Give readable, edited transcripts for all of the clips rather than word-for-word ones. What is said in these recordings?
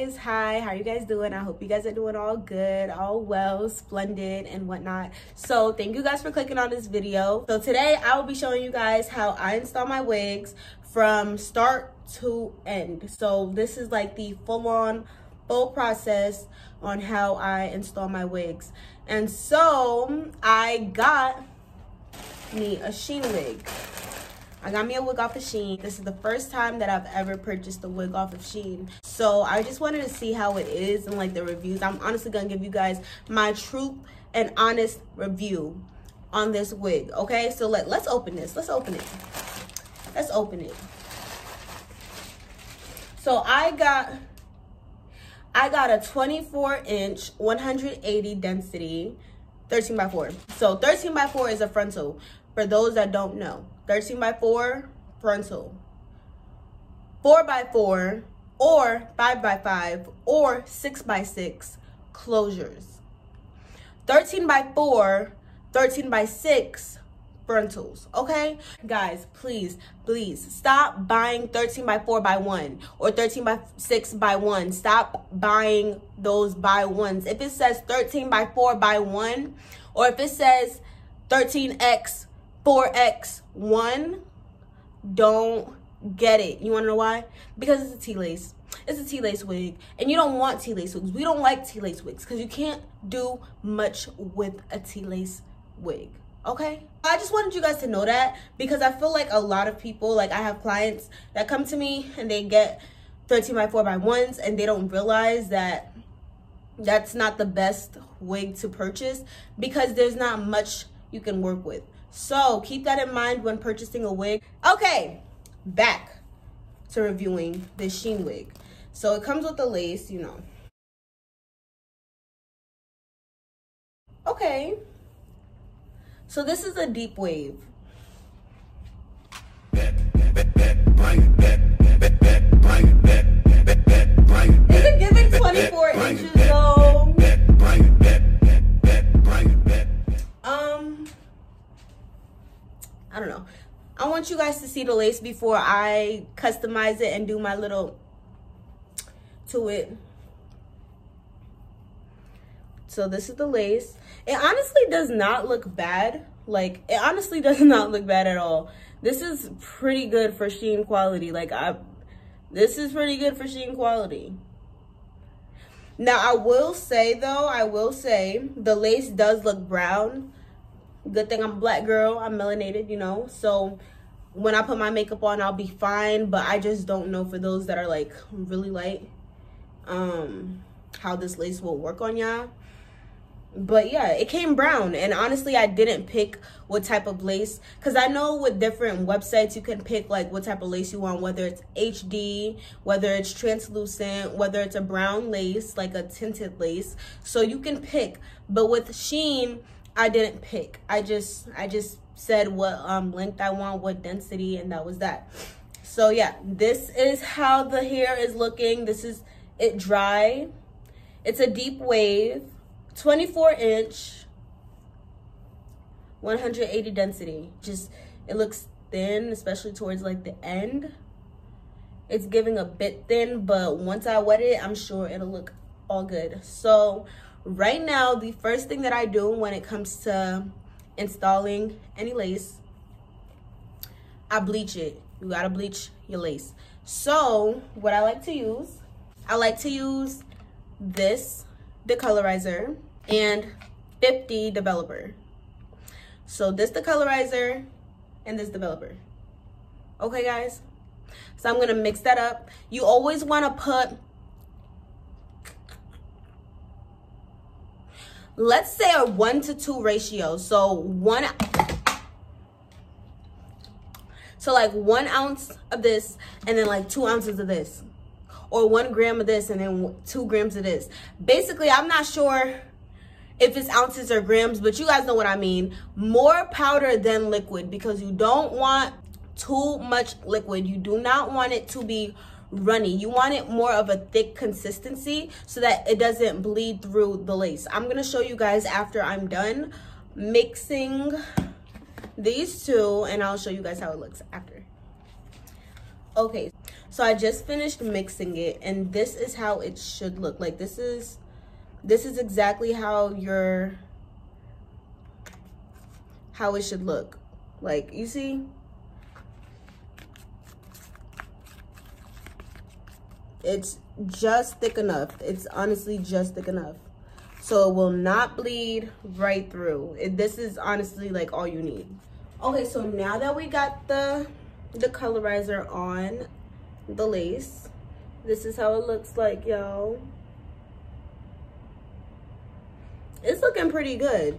guys. Hi, how are you guys doing? I hope you guys are doing all good, all well, splendid, and whatnot. So thank you guys for clicking on this video. So today I will be showing you guys how I install my wigs from start to end. So this is like the full process on how I install my wigs. And so I got me a Shein wig. I got me a wig off of Shein. This is the first time that I've ever purchased a wig off of Shein. So I just wanted to see how it is and like the reviews. I'm honestly gonna give you guys my true and honest review on this wig. Okay, so let's open this. Let's open it. Let's open it. So I got a 24-inch 180 density 13x4. So 13x4 is a frontal. For those that don't know, 13x4 frontal, 4x4 or 5x5 or 6x6 closures, 13x4, 13x6 frontals. Okay guys, please stop buying 13x4x1 or 13x6x1. Stop buying those by ones. If it says 13x4x1 or if it says 13x 4x1, don't get it. You want to know why? Because it's a T-lace. It's a T-lace wig, and you don't want T-lace wigs. We don't like T-lace wigs because you can't do much with a T-lace wig. Okay, I just wanted you guys to know that, because I feel like a lot of people, like I have clients that come to me and they get 13x4x1s and they don't realize that that's not the best wig to purchase because there's not much you can work with. So keep that in mind when purchasing a wig. Okay, back to reviewing this Shein wig. So it comes with the lace, you know. Okay, so this is a deep wave. Is it giving 24 inches though? I don't know. I want you guys to see the lace before I customize it and do my little to it. So this is the lace. It honestly does not look bad. Like, it honestly does not look bad at all. This is pretty good for Shein quality. Like, this is pretty good for Shein quality. Now, I will say the lace does look brown. Good thing I'm a black girl. I'm melanated, you know. So when I put my makeup on, I'll be fine. But I just don't know for those that are like really light, how this lace will work on y'all. But yeah, it came brown, and honestly I didn't pick what type of lace, because I know with different websites you can pick like what type of lace you want, whether it's HD, whether it's translucent, whether it's a brown lace, like a tinted lace. So you can pick, but with Shein I didn't pick. I just said what length I want, what density, and that was that. So yeah, this is how the hair is looking. This is it dry. It's a deep wave, 24-inch 180 density. Just, it looks thin, especially towards like the end. It's giving a bit thin, but once I wet it, I'm sure it'll look all good. So right now, the first thing that I do when it comes to installing any lace, I bleach it. You gotta bleach your lace. So what I like to use this decolorizer and 50 developer. So this decolorizer and this developer. Okay guys, so I'm gonna mix that up. You always want to put, let's say, a 1-to-2 ratio. So like 1 ounce of this and then like 2 ounces of this, or 1 gram of this and then 2 grams of this. Basically, I'm not sure if it's ounces or grams, but you guys know what I mean. More powder than liquid, because you don't want too much liquid. You do not want it to be runny. You want it more of a thick consistency so that it doesn't bleed through the lace. I'm gonna show you guys after I'm done mixing these two, and I'll show you guys how it looks after. Okay, So I just finished mixing it, and this is how it should look. Like this is exactly how it should look. Like, you see? It's just thick enough. It's honestly just thick enough. So it will not bleed right through. This is honestly like all you need. Okay, so now that we got the colorizer on the lace, this is how it looks like, y'all. It's looking pretty good.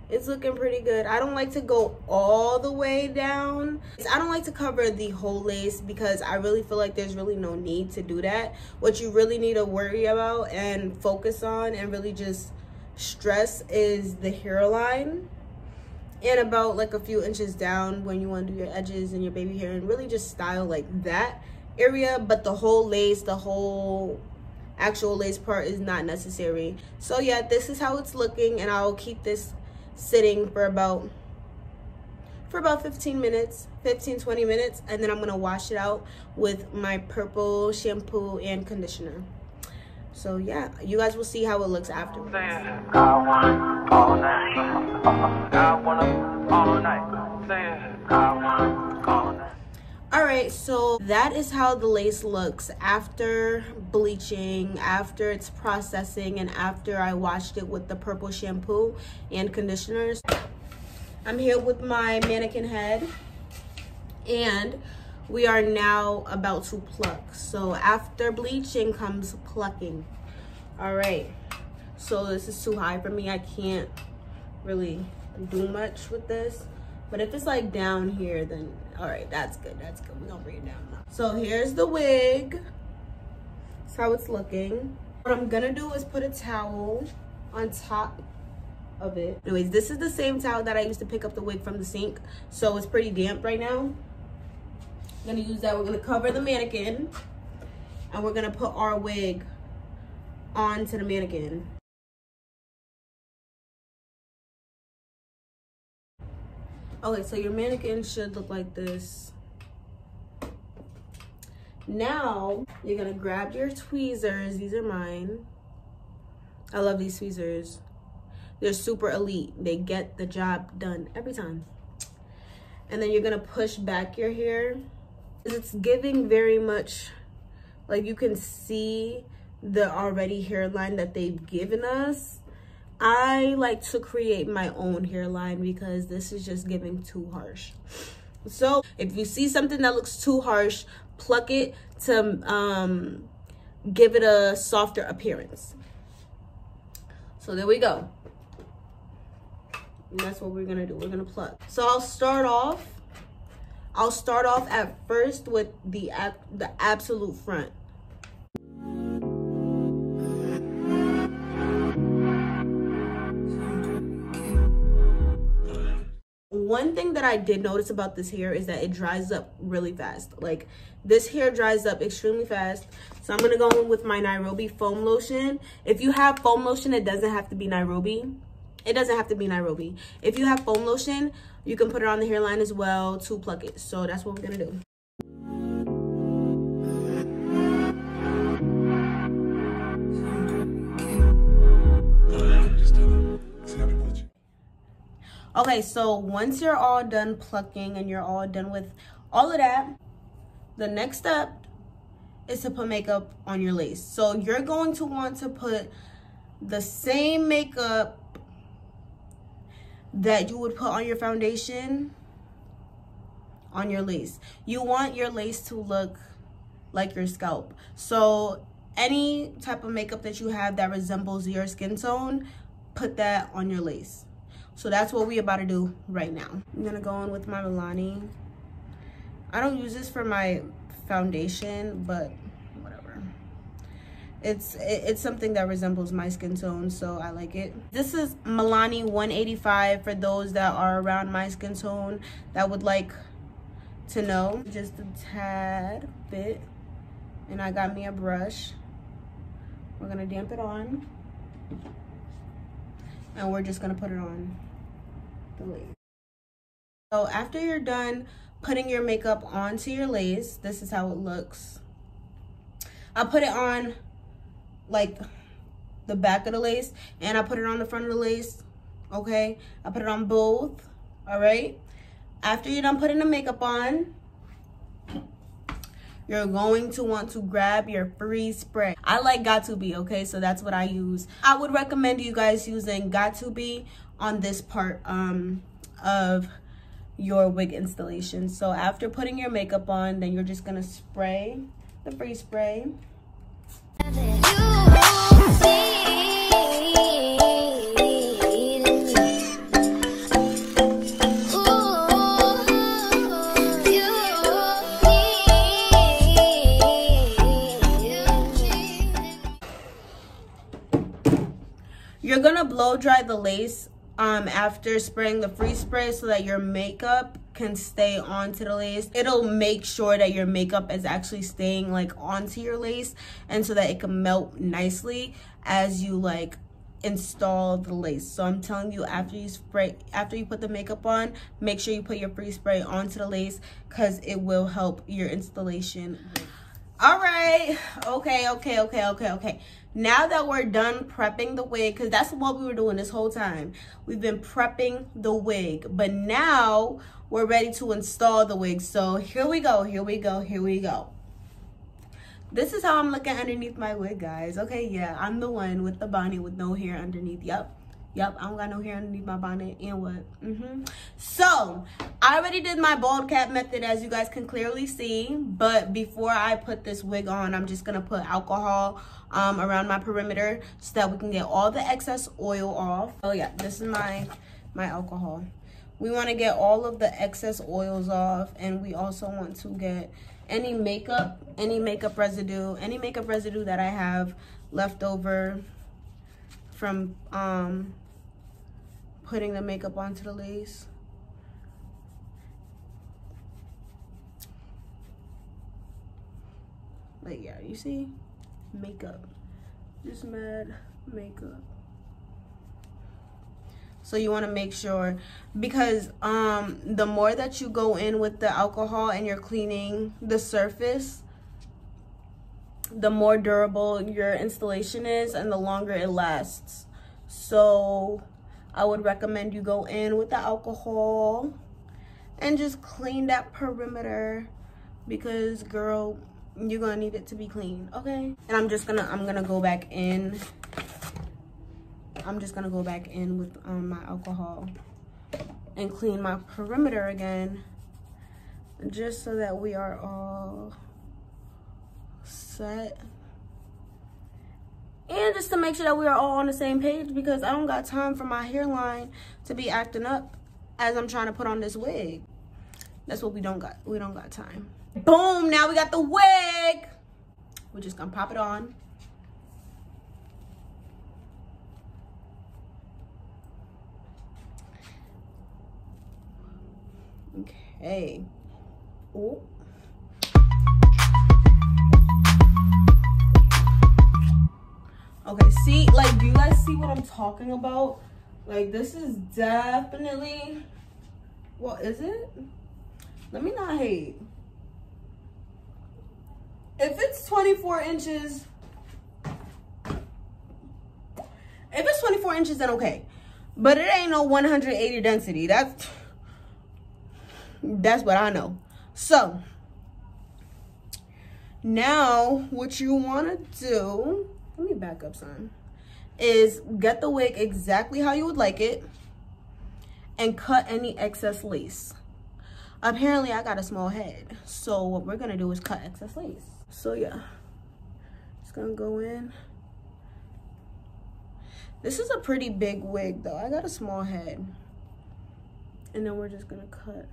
It's looking pretty good. I don't like to go all the way down. I don't like to cover the whole lace because I really feel like there's really no need to do that. What you really need to worry about and focus on and really just stress is the hairline and about like a few inches down when you want to do your edges and your baby hair, and really just style like that area. But the whole lace, the whole actual lace part is not necessary. So yeah, this is how it's looking, and I'll keep this sitting for about 15 minutes, 15-20 minutes, and then I'm gonna wash it out with my purple shampoo and conditioner. So yeah, you guys will see how it looks afterwards. All right, so that is how the lace looks after bleaching, after it's processing, and after I washed it with the purple shampoo and conditioners. I'm here with my mannequin head, and we are now about to pluck. So after bleaching comes plucking. All right, so this is too high for me. I can't really do much with this, but if it's like down here, then all right, that's good, that's good. We're gonna bring it down now. So here's the wig. That's how it's looking. What I'm gonna do is put a towel on top of it. Anyways, this is the same towel that I used to pick up the wig from the sink, so it's pretty damp right now. I'm gonna use that. We're gonna cover the mannequin, and we're gonna put our wig onto the mannequin. Okay, so your mannequin should look like this. Now, you're gonna grab your tweezers. These are mine. I love these tweezers. They're super elite. They get the job done every time. And then you're gonna push back your hair. It's giving very much, like you can see the already hairline that they've given us. I like to create my own hairline because this is just giving too harsh. So if you see something that looks too harsh, pluck it to give it a softer appearance. So there we go. And that's what we're gonna do. We're gonna pluck. So I'll start off at first with the absolute front. One thing that I did notice about this hair is that it dries up really fast. Like this hair dries up extremely fast. So I'm gonna go in with my Nairobi foam lotion. If you have foam lotion, it doesn't have to be Nairobi. It doesn't have to be Nairobi. If you have foam lotion, you can put it on the hairline as well to pluck it. So that's what we're gonna do. Okay, so once you're all done plucking and you're all done with all of that, the next step is to put makeup on your lace. So you're going to want to put the same makeup that you would put on your foundation on your lace. You want your lace to look like your scalp. So any type of makeup that you have that resembles your skin tone, put that on your lace. So that's what we're about to do right now. I'm gonna go in with my Milani. I don't use this for my foundation, but whatever. It's something that resembles my skin tone, so I like it. This is Milani 185 for those that are around my skin tone that would like to know. Just a tad bit. And I got me a brush. We're gonna damp it on. And we're just gonna put it on the lace. So after you're done putting your makeup onto your lace. This is how it looks. I put it on like the back of the lace, and I put it on the front of the lace. Okay, I put it on both. All right, after you're done putting the makeup on, you're going to want to grab your freeze spray. I like Got2b, okay, so that's what I use. I would recommend you guys using Got2b on this part of your wig installation. So after putting your makeup on, then you're just gonna spray the freeze spray. You're gonna blow dry the lace after spraying the freeze spray so that your makeup can stay onto the lace. It'll make sure that your makeup is actually staying like onto your lace, and so that it can melt nicely as you like install the lace. So I'm telling you, after you put the makeup on, make sure you put your freeze spray onto the lace, because it will help your installation. All right, okay. Now that we're done prepping the wig, because that's what we were doing this whole time. We've been prepping the wig, but now we're ready to install the wig. So here we go. This is how I'm looking underneath my wig, guys. Okay, yeah, I'm the one with the bonnet with no hair underneath. Yep, I don't got no hair underneath my bonnet. And what? So I already did my bald cap method, as you guys can clearly see. But before I put this wig on, I'm just gonna put alcohol around my perimeter so that we can get all the excess oil off. Oh yeah, this is my alcohol. We want to get all of the excess oils off, and we also want to get any makeup residue that I have left over from putting the makeup onto the lace. Like, yeah, you see, makeup, just mad makeup. So you want to make sure, because the more that you go in with the alcohol and you're cleaning the surface, the more durable your installation is and the longer it lasts. So I would recommend you go in with the alcohol and just clean that perimeter, because girl, you're gonna need it to be clean, okay? And I'm gonna go back in. I'm just gonna go back in with my alcohol and clean my perimeter again, just so that we are all set. And just to make sure that we are all on the same page, because I don't got time for my hairline to be acting up as I'm trying to put on this wig. That's what we don't got. We don't got time. Boom, now we got the wig. We're just gonna pop it on. Okay. Oh. Okay, see, like, do you guys see what I'm talking about? Like, this is definitely, well, is it? Let me not hate. If it's 24 inches, then okay. But it ain't no 180 density. That's what I know. So now what you want to do, let me back up some, is get the wig exactly how you would like it and cut any excess lace. Apparently I got a small head, so what we're gonna do is cut excess lace. So yeah, just gonna go in. This is a pretty big wig though. I got a small head. And then we're just gonna cut.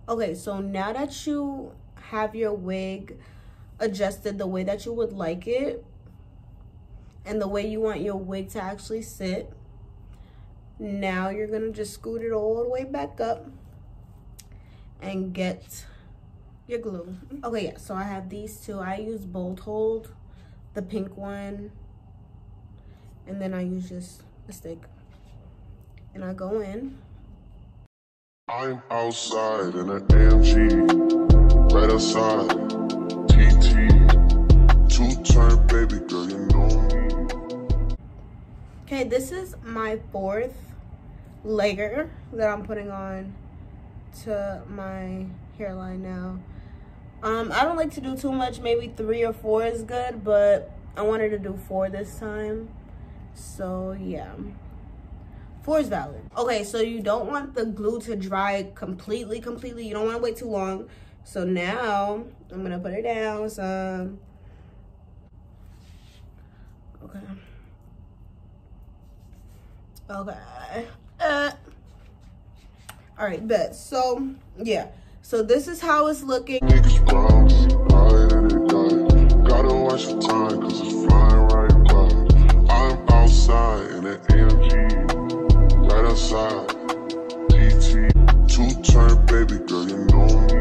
Okay, so now that you have your wig adjusted the way that you would like it and the way you want your wig to actually sit, Now you're gonna just scoot it all the way back up and get your glue. Okay, yeah, so I have these two. I use Bold Hold, the pink one, and then I use just a stick. And I go in. I'm outside in an AMG, right outside, TT, two-turn baby girl, you know me. Okay, this is my 4th layer that I'm putting on to my hairline now. I don't like to do too much, maybe 3 or 4 is good, but I wanted to do 4 this time. So yeah, 4 is valid. Okay, so you don't want the glue to dry completely. You don't want to wait too long. So now I'm gonna put it down some. Okay. All right, bet. So yeah, so this is how it's looking. Niggas brown, hide in it, die. Gotta watch the time, cause it's flying right by. I'm outside in an AMG, right outside, TT, two-turn baby girl, you know me.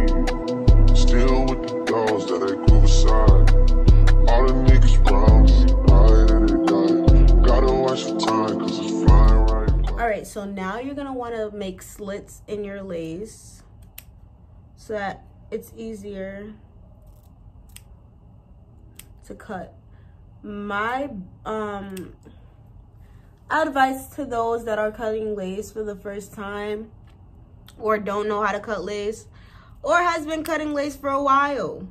Still with the dolls that I grew beside. All the niggas brown, hide in it, die. Gotta watch the time, cause it's flying right by. All right, so now you're gonna want to make slits in your lace so that it's easier to cut. My advice to those that are cutting lace for the first time, or don't know how to cut lace, or has been cutting lace for a while,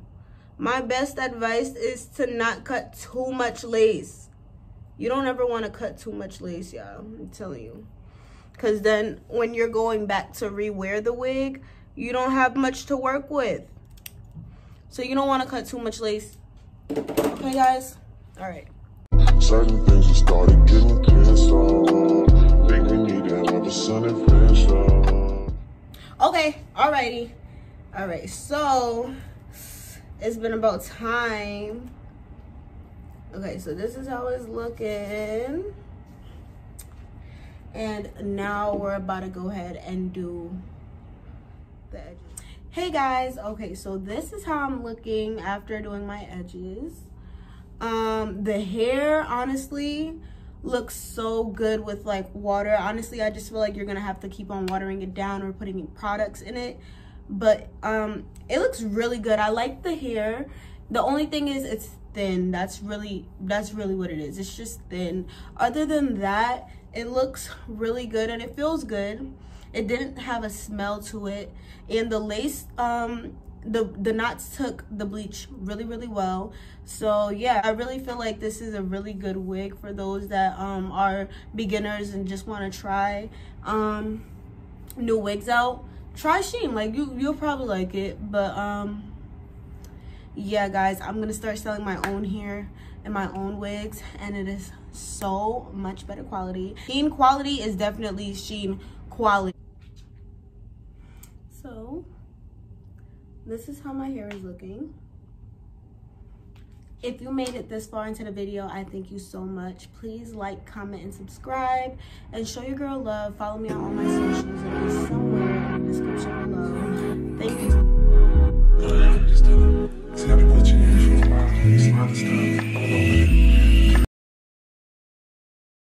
my best advice is to not cut too much lace. You don't ever want to cut too much lace, y'all, I'm telling you. Because then when you're going back to rewear the wig, you don't have much to work with. So you don't want to cut too much lace. Okay, guys? All right. Certain things have started getting pissed off. Think we need to have a son and friendship. Okay, alrighty. All right, so it's been about time. Okay, so this is how it's looking. And now we're about to go ahead and do the edges. Hey guys, okay, so this is how I'm looking after doing my edges. The hair honestly looks so good with like water. Honestly, I just feel like you're gonna have to keep on watering it down or putting products in it, but it looks really good. I like the hair. The only thing is it's thin. That's really what it is. It's just thin. Other than that, it looks really good and it feels good. It didn't have a smell to it, and the lace, the knots took the bleach really well. So yeah, I really feel like this is a really good wig for those that are beginners and just want to try new wigs out. Try Shein, like you'll probably like it. But yeah guys, I'm gonna start selling my own hair and my own wigs, and it is so much better quality. Shein quality is definitely Shein quality. So this is how my hair is looking. If you made it this far into the video, I thank you so much. Please like, comment, and subscribe, and show your girl love. Follow me on all my socials. It is somewhere in the description below.